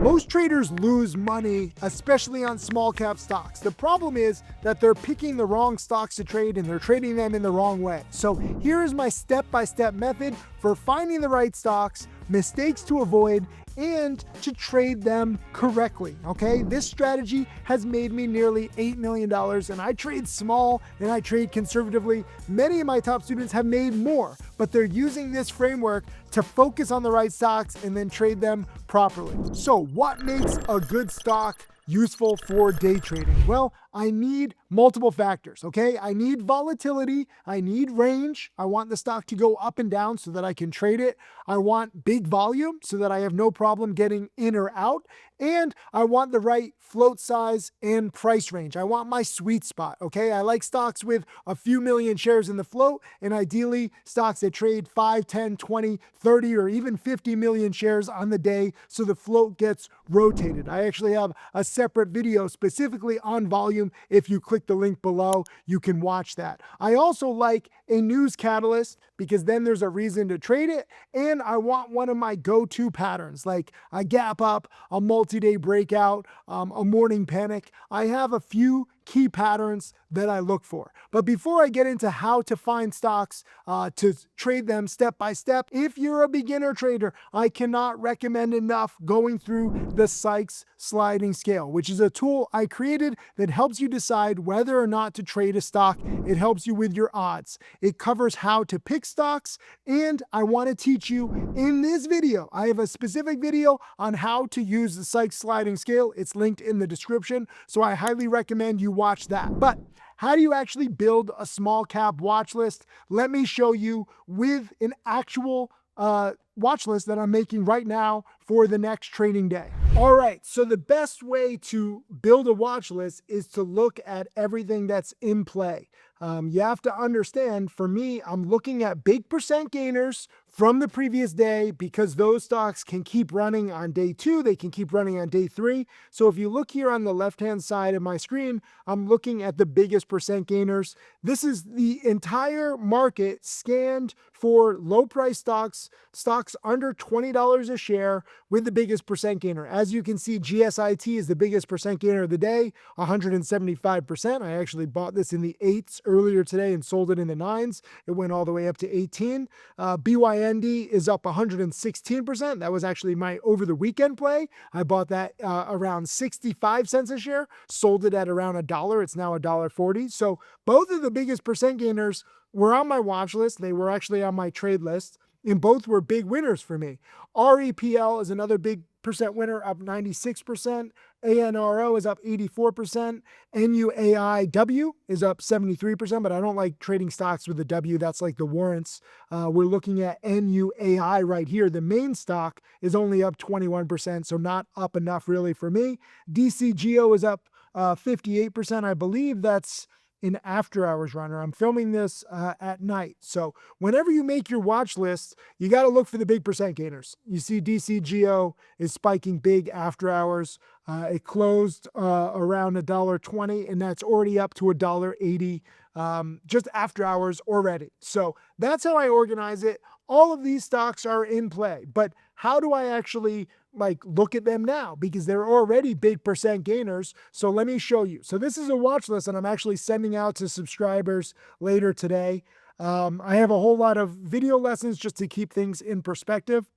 Most traders lose money, especially on small cap stocks. The problem is that they're picking the wrong stocks to trade and they're trading them in the wrong way. So here is my step-by-step method for finding the right stocks, mistakes to avoid, and to trade them correctly, okay? This strategy has made me nearly $8 million, and I trade small and I trade conservatively. Many of my top students have made more, but they're using this framework to focus on the right stocks and then trade them properly. So what makes a good stock useful for day trading? Well, I need multiple factors, okay? I need volatility, I need range. I want the stock to go up and down so that I can trade it. I want big volume so that I have no problem getting in or out. And I want the right float size and price range. I want my sweet spot, okay? I like stocks with a few million shares in the float, and ideally stocks that trade 5, 10, 20, 30, or even 50 million shares on the day so the float gets rotated. I actually have a separate video specifically on volume. If you click the link below, you can watch that. I also like a news catalyst because then there's a reason to trade it. And I want one of my go-to patterns, like a gap up, a multi-day breakout, a morning panic. I have a few key patterns that I look for. But before I get into how to find stocks to trade them step by step, if you're a beginner trader, I cannot recommend enough going through the Sykes sliding scale, which is a tool I created that helps you decide whether or not to trade a stock. It helps you with your odds. It covers how to pick stocks, and I want to teach you in this video. I have a specific video on how to use the Sykes sliding scale. It's linked in the description, so I highly recommend you watch that. But how do you actually build a small cap watch list? Let me show you with an actual watch list that I'm making right now for the next trading day. All right, so the best way to build a watch list is to look at everything that's in play. You have to understand, for me, I'm looking at big percent gainers from the previous day because those stocks can keep running on day 2, they can keep running on day 3. So if you look here on the left-hand side of my screen, I'm looking at the biggest percent gainers. This is the entire market scanned for low price stocks, stocks under $20 a share with the biggest percent gainer. As you can see, GSIT is the biggest percent gainer of the day, 175%. I actually bought this in the 8s earlier today and sold it in the 9s. It went all the way up to 18. BYND is up 116%. That was actually my over the weekend play. I bought that around 65 cents a share, sold it at around $1. It's now $1.40. So both of the biggest percent gainers were on my watch list. They were actually on my trade list, and both were big winners for me. REPL is another big percent winner, up 96%. ANRO is up 84%. NUAIW is up 73%, but I don't like trading stocks with a W. That's like the warrants. We're looking at NUAI right here. The main stock is only up 21%, so not up enough really for me. DCGO is up 58%. I believe that's an after hours runner. I'm filming this at night. So whenever you make your watch list, you got to look for the big percent gainers. You see DCGO is spiking big after hours. It closed around $1.20, and that's already up to $1.80 just after hours already. So that's how I organize it. All of these stocks are in play, but how do I actually look at them now? Because they're already big percent gainers. So let me show you. So this is a watch list that I'm actually sending out to subscribers later today. I have a whole lot of video lessons just to keep things in perspective.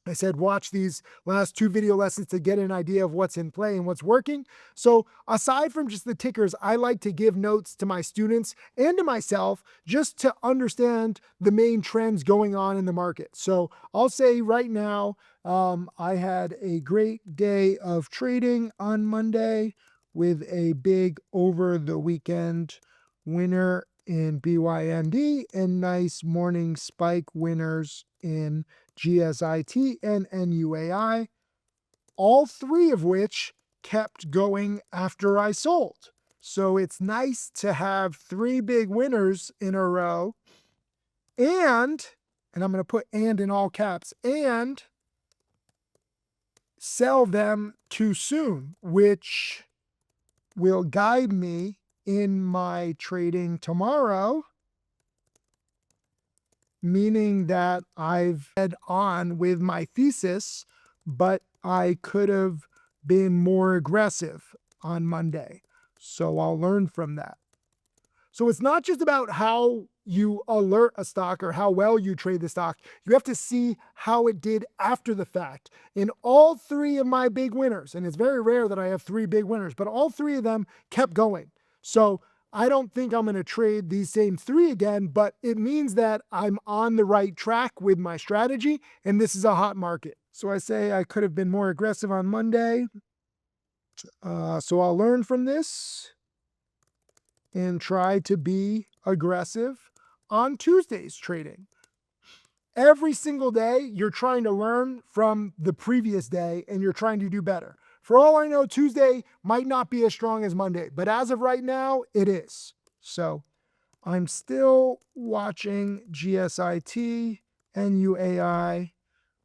I said, watch these last 2 video lessons to get an idea of what's in play and what's working. So aside from just the tickers, I like to give notes to my students and to myself just to understand the main trends going on in the market. So I'll say right now, I had a great day of trading on Monday with a big over the weekend winner in BYND and nice morning spike winners in GSIT and NUAI, all 3 of which kept going after I sold. So it's nice to have 3 big winners in a row and I'm going to put "and" in all caps, and sell them too soon, which will guide me in my trading tomorrow, meaning that I've led on with my thesis, but I could have been more aggressive on Monday. So I'll learn from that. So it's not just about how you alert a stock or how well you trade the stock. You have to see how it did after the fact. In all three of my big winners, and it's very rare that I have three big winners, but all three of them kept going. So I don't think I'm going to trade these same three again, but it means that I'm on the right track with my strategy, and this is a hot market. So I say I could have been more aggressive on Monday. So I'll learn from this and try to be aggressive on Tuesday's trading. Every single day, you're trying to learn from the previous day and you're trying to do better. For all I know, Tuesday might not be as strong as Monday, but as of right now, it is. So I'm still watching GSIT, NUAI,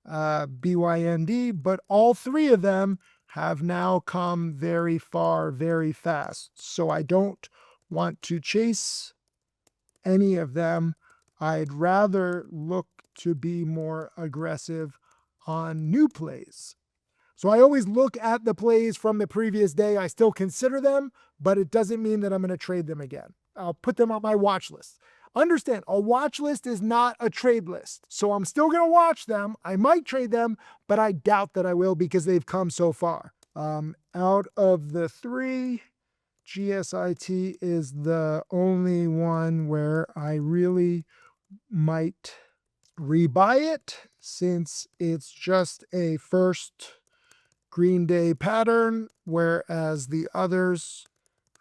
BYND, but all three of them have now come very far, very fast. So I don't want to chase any of them. I'd rather look to be more aggressive on new plays. So I always look at the plays from the previous day. I still consider them, but it doesn't mean that I'm going to trade them again. I'll put them on my watch list. Understand, a watch list is not a trade list. So I'm still going to watch them. I might trade them, but I doubt that I will because they've come so far. Out of the three, GSIT is the only one where I really might rebuy it since it's just a first green day pattern, whereas the others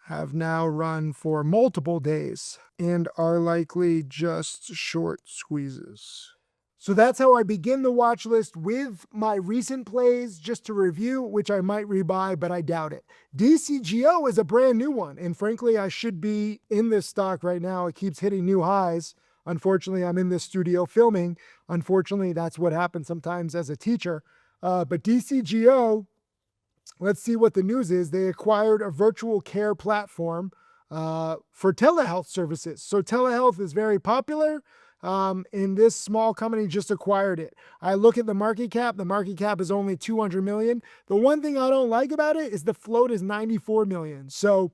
have now run for multiple days and are likely just short squeezes. So that's how I begin the watch list with my recent plays, just to review, which I might rebuy, but I doubt it. DCGO is a brand new one, and frankly, I should be in this stock right now. It keeps hitting new highs. Unfortunately, I'm in this studio filming. Unfortunately, that's what happens sometimes as a teacher. But DCGO, let's see what the news is. They acquired a virtual care platform for telehealth services. So telehealth is very popular. And this small company just acquired it. I look at the market cap. The market cap is only 200 million. The one thing I don't like about it is the float is 94 million. So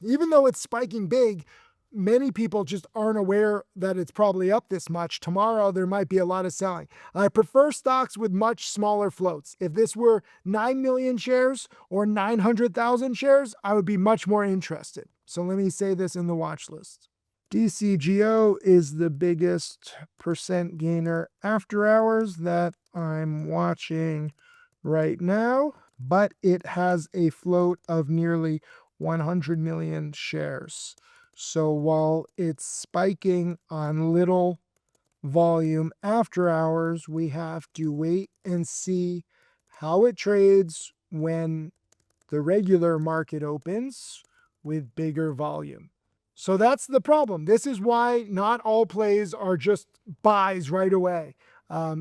even though it's spiking big, many people just aren't aware that it's probably up this much. Tomorrow, there might be a lot of selling. I prefer stocks with much smaller floats. If this were 9 million shares or 900,000 shares, I would be much more interested. So let me say this in the watch list. DCGO is the biggest percent gainer after hours that I'm watching right now, but it has a float of nearly 100 million shares. So while it's spiking on little volume after hours, we have to wait and see how it trades when the regular market opens with bigger volume. So that's the problem. This is why not all plays are just buys right away.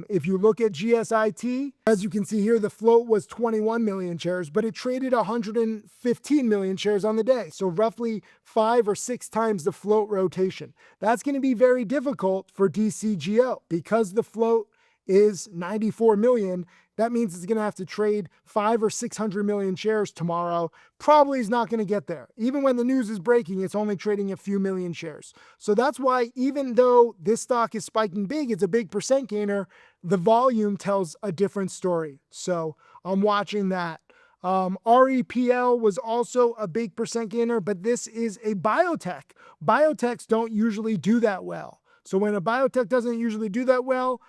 If you look at GSIT, as you can see here, the float was 21 million shares, but it traded 115 million shares on the day. So roughly 5 or 6 times the float rotation. That's going to be very difficult for DCGO because the float is 94 million. That means it's going to have to trade 500 or 600 million shares tomorrow. Probably is not going to get there. Even when the news is breaking, it's only trading a few million shares. So that's why even though this stock is spiking big, it's a big percent gainer, the volume tells a different story. So I'm watching that. REPL was also a big percent gainer, but this is a biotech. Biotechs don't usually do that well. So when a biotech doesn't usually do that well,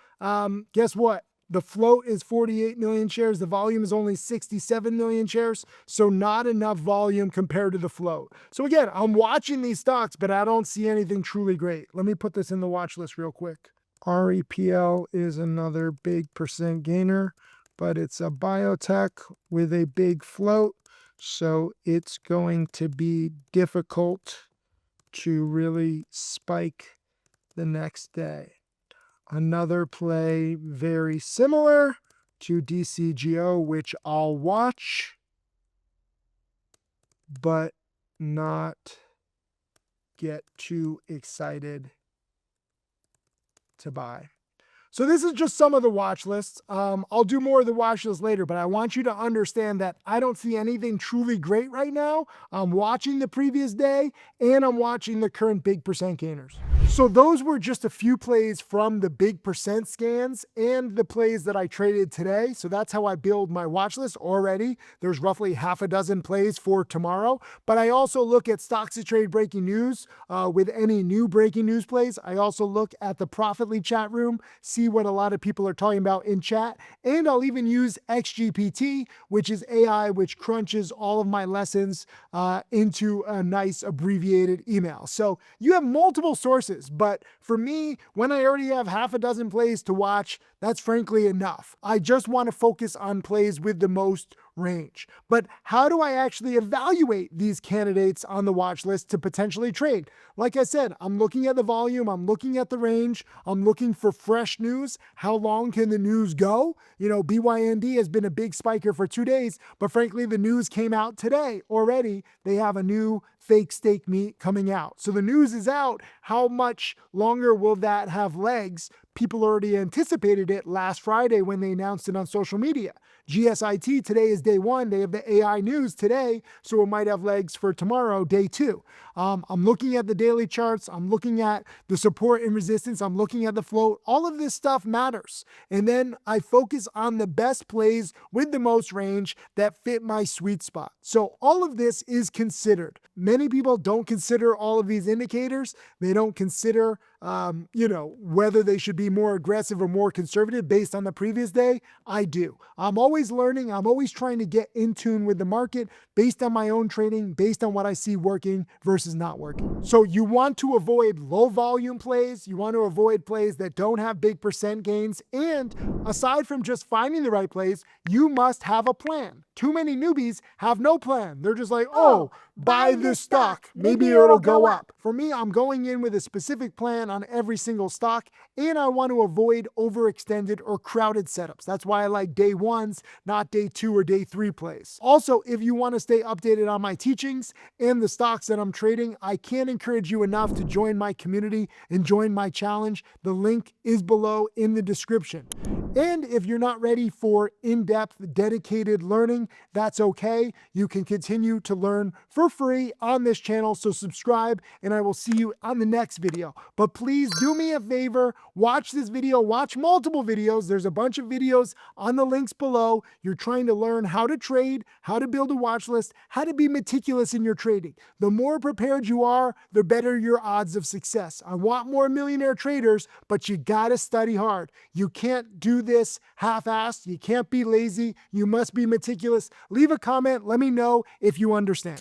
guess what? The float is 48 million shares. The volume is only 67 million shares. So not enough volume compared to the float. So again, I'm watching these stocks, but I don't see anything truly great. Let me put this in the watch list real quick. REPL is another big percent gainer, but it's a biotech with a big float. So it's going to be difficult to really spike the next day. Another play very similar to DCGO, which I'll watch, but not get too excited to buy. So this is just some of the watch lists. I'll do more of the watch list later, but I want you to understand that I don't see anything truly great right now. I'm watching the previous day and I'm watching the current big percent gainers. So those were just a few plays from the big percent scans and the plays that I traded today. So that's how I build my watch list already. There's roughly half a dozen plays for tomorrow, but I also look at stocks to trade breaking news with any new breaking news plays. I also look at the Profitly chat room, see what a lot of people are talking about in chat, and I'll even use XGPT, which is AI, which crunches all of my lessons into a nice abbreviated email. So you have multiple sources, but for me, when I already have half a dozen plays to watch, that's frankly enough. I just want to focus on plays with the most range. But how do I actually evaluate these candidates on the watch list to potentially trade? Like I said, I'm looking at the volume, I'm looking at the range, I'm looking for fresh news. How long can the news go? You know, BYND has been a big spiker for 2 days, but frankly, the news came out today already. They have a new fake steak meat coming out. So the news is out. How much longer will that have legs? People already anticipated it last Friday when they announced it on social media. GSIT today is day one. They have the AI news today, so it might have legs for tomorrow, day two. I'm looking at the daily charts. I'm looking at the support and resistance. I'm looking at the float. All of this stuff matters. And then I focus on the best plays with the most range that fit my sweet spot. So all of this is considered. Many people don't consider all of these indicators. They don't consider whether they should be more aggressive or more conservative based on the previous day. I do. I'm always learning. I'm always trying to get in tune with the market based on my own trading, based on what I see working versus not working. So you want to avoid low volume plays. You want to avoid plays that don't have big percent gains. And aside from just finding the right plays, you must have a plan. Too many newbies have no plan. They're just like, buy this stock. Maybe it'll go up. For me, I'm going in with a specific plan on every single stock, and I want to avoid overextended or crowded setups. That's why I like day ones, not day 2 or day 3 plays. Also, if you want to stay updated on my teachings and the stocks that I'm trading, I can't encourage you enough to join my community and join my challenge. The link is below in the description. And if you're not ready for in-depth, dedicated learning, that's okay. You can continue to learn for free on this channel. So subscribe, and I will see you on the next video. But please do me a favor, watch this video, watch multiple videos. There's a bunch of videos on the links below. You're trying to learn how to trade, how to build a watch list, how to be meticulous in your trading. The more prepared you are, the better your odds of success. I want more millionaire traders, but you gotta study hard. You can't do this half-assed. You can't be lazy. You must be meticulous. Leave a comment. Let me know if you understand.